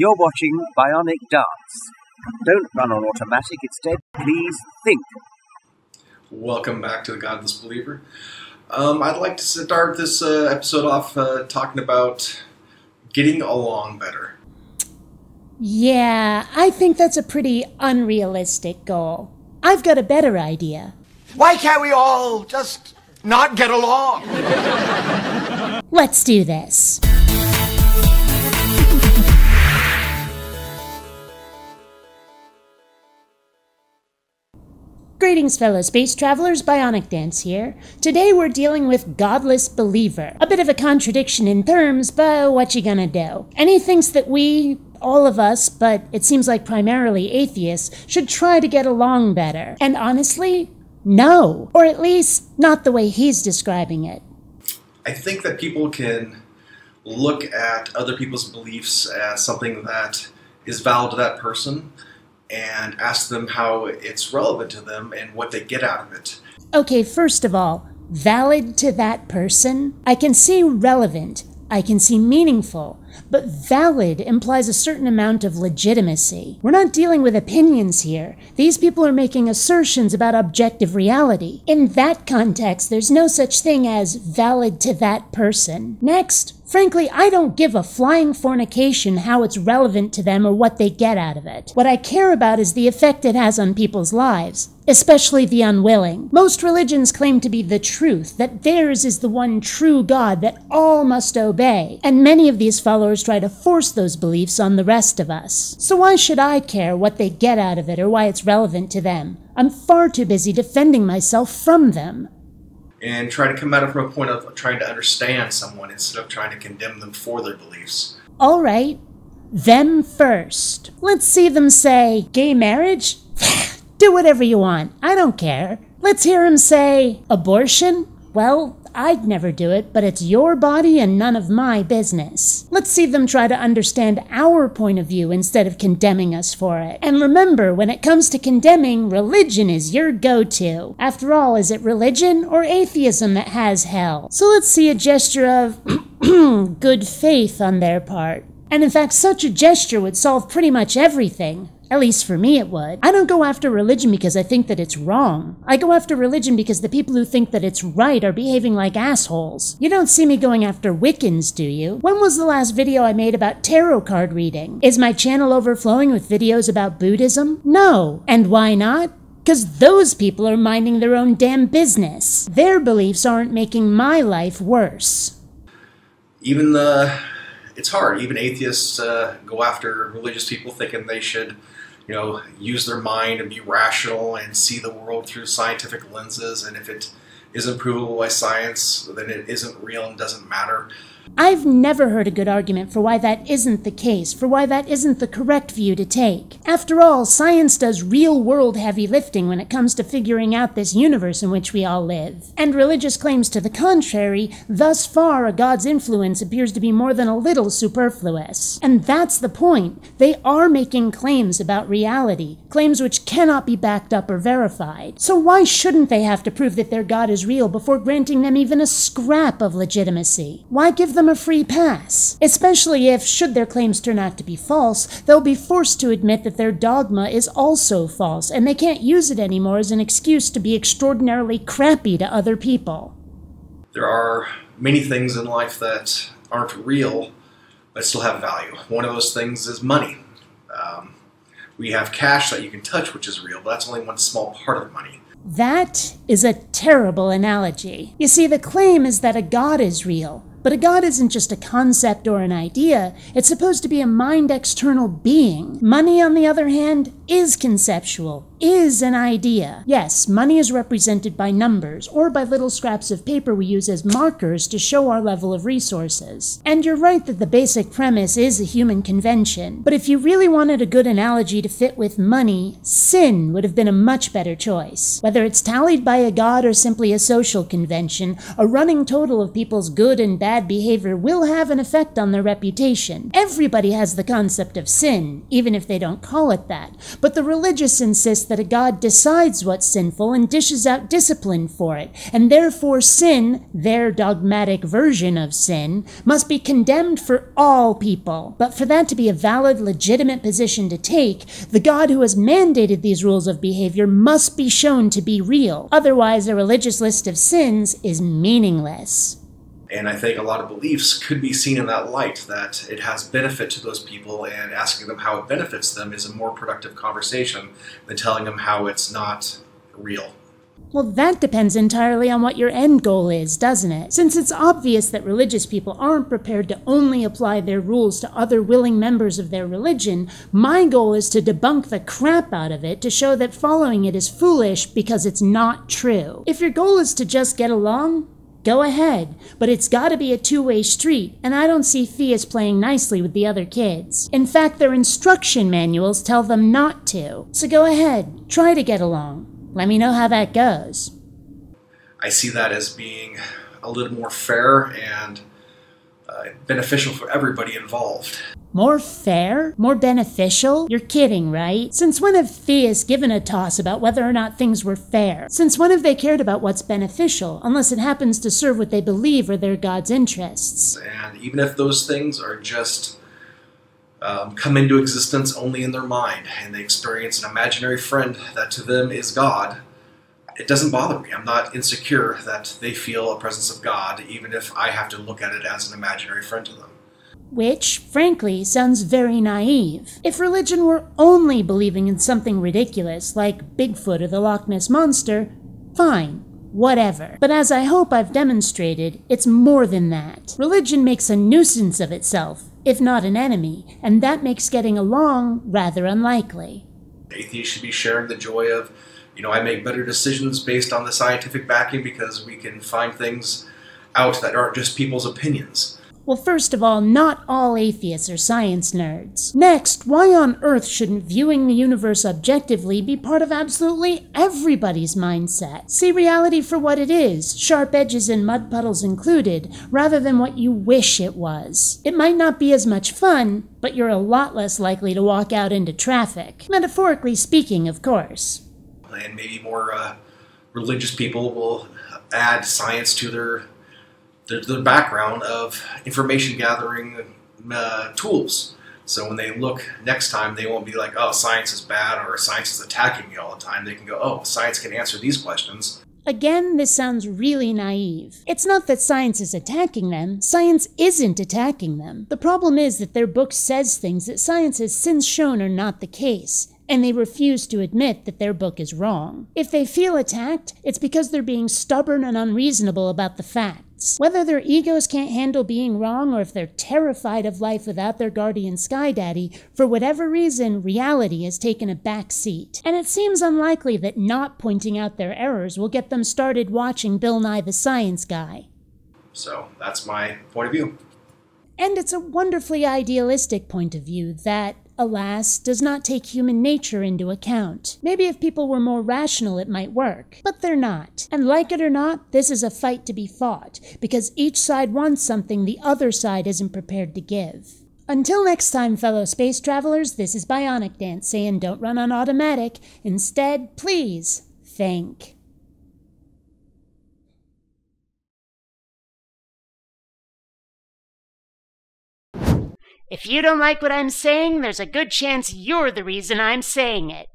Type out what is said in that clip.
You're watching BionicDance. Don't run on automatic, instead, please think. Welcome back to The Godless Believer. I'd like to start this episode off talking about getting along better. Yeah, I think that's a pretty unrealistic goal. I've got a better idea. Why can't we all just not get along? Let's do this. Greetings, fellow space travelers, BionicDance here. Today we're dealing with Godless Believer. A bit of a contradiction in terms, but what you gonna do? And he thinks that we, all of us, but it seems like primarily atheists, should try to get along better. And honestly, no. Or at least, not the way he's describing it. I think that people can look at other people's beliefs as something that is valid to that person and ask them how it's relevant to them and what they get out of it. Okay, first of all, valid to that person? I can see relevant, I can see meaningful, but valid implies a certain amount of legitimacy. We're not dealing with opinions here. These people are making assertions about objective reality. In that context, there's no such thing as valid to that person. Next, frankly, I don't give a flying fornication how it's relevant to them or what they get out of it. What I care about is the effect it has on people's lives, especially the unwilling. Most religions claim to be the truth, that theirs is the one true God that all must obey, and many of these followers try to force those beliefs on the rest of us. So why should I care what they get out of it or why it's relevant to them? I'm far too busy defending myself from them. And try to come at it from a point of trying to understand someone instead of trying to condemn them for their beliefs. All right, them first. Let's see them say, gay marriage? Do whatever you want, I don't care. Let's hear him say, abortion? Well, I'd never do it, but it's your body and none of my business. Let's see them try to understand our point of view instead of condemning us for it. And remember, when it comes to condemning, religion is your go-to. After all, is it religion or atheism that has hell? So let's see a gesture of good faith on their part. And in fact, such a gesture would solve pretty much everything. At least for me it would. I don't go after religion because I think that it's wrong. I go after religion because the people who think that it's right are behaving like assholes. You don't see me going after Wiccans, do you? When was the last video I made about tarot card reading? Is my channel overflowing with videos about Buddhism? No. And why not? Because those people are minding their own damn business. Their beliefs aren't making my life worse. It's hard. Even atheists go after religious people thinking they should, use their mind and be rational and see the world through scientific lenses. And if it isn't provable by science, then it isn't real and doesn't matter. I've never heard a good argument for why that isn't the case, for why that isn't the correct view to take. After all, science does real-world heavy lifting when it comes to figuring out this universe in which we all live. And religious claims to the contrary, thus far a god's influence appears to be more than a little superfluous. And that's the point. They are making claims about reality, claims which cannot be backed up or verified. So why shouldn't they have to prove that their god is real before granting them even a scrap of legitimacy? Why give them a free pass? Especially if, should their claims turn out to be false, they'll be forced to admit that their dogma is also false, and they can't use it anymore as an excuse to be extraordinarily crappy to other people. There are many things in life that aren't real, but still have value. One of those things is money. We have cash that you can touch, which is real, but that's only one small part of money. That is a terrible analogy. You see, the claim is that a god is real. But a god isn't just a concept or an idea, it's supposed to be a mind-external being. Money, on the other hand, is conceptual, is an idea. Yes, money is represented by numbers, or by little scraps of paper we use as markers to show our level of resources. And you're right that the basic premise is a human convention. But if you really wanted a good analogy to fit with money, sin would have been a much better choice. Whether it's tallied by a god or simply a social convention, a running total of people's good and bad behavior will have an effect on their reputation. Everybody has the concept of sin, even if they don't call it that. But the religious insist that a God decides what's sinful and dishes out discipline for it, and therefore sin, their dogmatic version of sin, must be condemned for all people. But for that to be a valid, legitimate position to take, the God who has mandated these rules of behavior must be shown to be real. Otherwise, a religious list of sins is meaningless. And I think a lot of beliefs could be seen in that light, that it has benefit to those people, and asking them how it benefits them is a more productive conversation than telling them how it's not real. Well, that depends entirely on what your end goal is, doesn't it? Since it's obvious that religious people aren't prepared to only apply their rules to other willing members of their religion, my goal is to debunk the crap out of it to show that following it is foolish because it's not true. If your goal is to just get along, go ahead, but it's gotta be a two-way street, and I don't see theists playing nicely with the other kids. In fact, their instruction manuals tell them not to. So go ahead, try to get along. Let me know how that goes. I see that as being a little more fair and beneficial for everybody involved. More fair? More beneficial? You're kidding, right? Since when have theists given a toss about whether or not things were fair? Since when have they cared about what's beneficial, unless it happens to serve what they believe are their God's interests? And even if those things are just come into existence only in their mind, and they experience an imaginary friend that to them is God, it doesn't bother me. I'm not insecure that they feel a presence of God, even if I have to look at it as an imaginary friend to them. Which, frankly, sounds very naive. If religion were only believing in something ridiculous, like Bigfoot or the Loch Ness Monster, fine, whatever. But as I hope I've demonstrated, it's more than that. Religion makes a nuisance of itself, if not an enemy, and that makes getting along rather unlikely. Atheists should be sharing the joy of, I make better decisions based on the scientific backing because we can find things out that aren't just people's opinions. Well, first of all, not all atheists are science nerds. Next, why on earth shouldn't viewing the universe objectively be part of absolutely everybody's mindset? See reality for what it is, sharp edges and mud puddles included, rather than what you wish it was. It might not be as much fun, but you're a lot less likely to walk out into traffic. Metaphorically speaking, of course. And maybe more religious people will add science to their background of information gathering tools. So when they look next time, they won't be like, oh, science is bad or science is attacking me all the time. They can go, oh, science can answer these questions. Again, this sounds really naive. It's not that science is attacking them. Science isn't attacking them. The problem is that their book says things that science has since shown are not the case, and they refuse to admit that their book is wrong. If they feel attacked, it's because they're being stubborn and unreasonable about the facts. Whether their egos can't handle being wrong or if they're terrified of life without their guardian sky daddy, for whatever reason, reality has taken a back seat. And it seems unlikely that not pointing out their errors will get them started watching Bill Nye the Science Guy. So that's my point of view. And it's a wonderfully idealistic point of view that, alas, does not take human nature into account. Maybe if people were more rational it might work, but they're not. And like it or not, this is a fight to be fought, because each side wants something the other side isn't prepared to give. Until next time, fellow space travelers, this is BionicDance saying don't run on automatic. Instead, please, think. If you don't like what I'm saying, there's a good chance you're the reason I'm saying it.